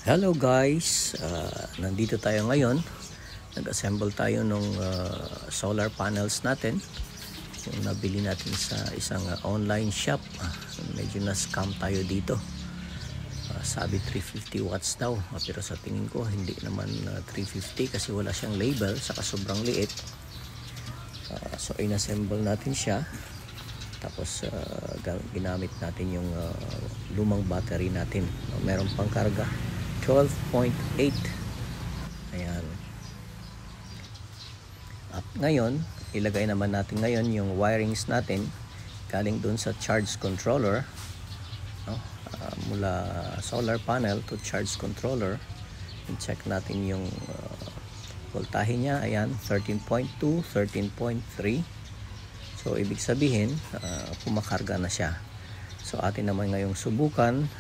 Hello guys, nandito tayo ngayon. Nag-assemble tayo ng solar panels natin. Yung nabili natin sa isang online shop. Medyo na-scam tayo dito. Sabi 350 watts daw. Pero sa tingin ko hindi naman 350 kasi wala siyang label. Saka sobrang liit. So in-assemble natin siya. Tapos ginamit natin yung lumang battery natin. Meron pang karga. 12.8. Ayan. At ngayon, ilagay naman natin ngayon yung wirings natin galing dun sa charge controller, no? Mula solar panel to charge controller. I-check natin yung voltahe niya. Ayan, 13.2, 13.3. So ibig sabihin kumakarga na siya. So atin naman ngayong subukan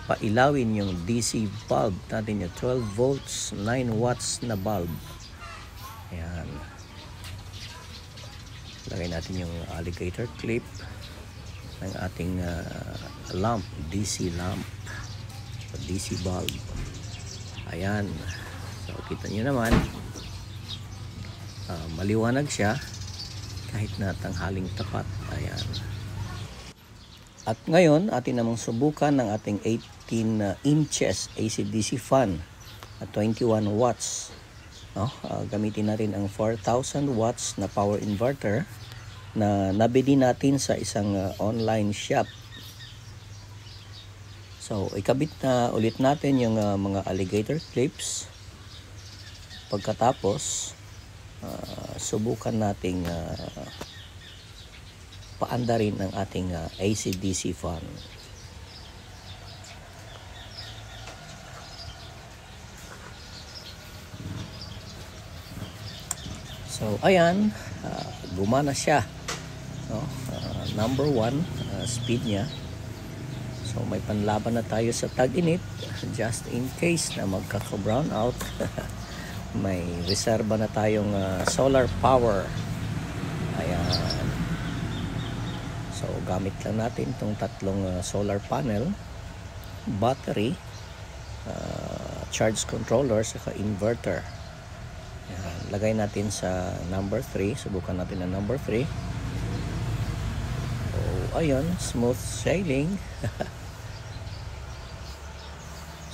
pailawin yung DC bulb natin, yung 12 volts 9 watts na bulb. Ayan, lagay natin yung alligator clip ng ating lamp, DC lamp, DC bulb. Ayan, so kita nyo naman maliwanag siya kahit na tanghaling tapat. Ayan. At ngayon, atin namang subukan ng ating 18 inches AC/DC fan at 21 watts. No? Gamitin natin ang 4,000 watts na power inverter na nabili natin sa isang online shop. So, ikabit na ulit natin yung mga alligator clips. Pagkatapos, subukan nating paandarin ang ating AC/DC fan. So ayan, gumana siya, no? Number 1 speed niya. So may panlaban na tayo sa tag-init just in case na magkaka-brown out. May reserba na tayong solar power. Ayan. So gamit lang natin itong tatlong solar panel, battery, charge controller, saka inverter. Ayan. Lagay natin sa number 3. Subukan natin ang number 3. So ayun, smooth sailing.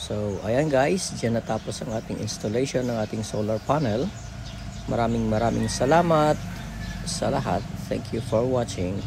So ayan guys, dyan natapos ang ating installation ng ating solar panel. Maraming salamat sa lahat. Thank you for watching.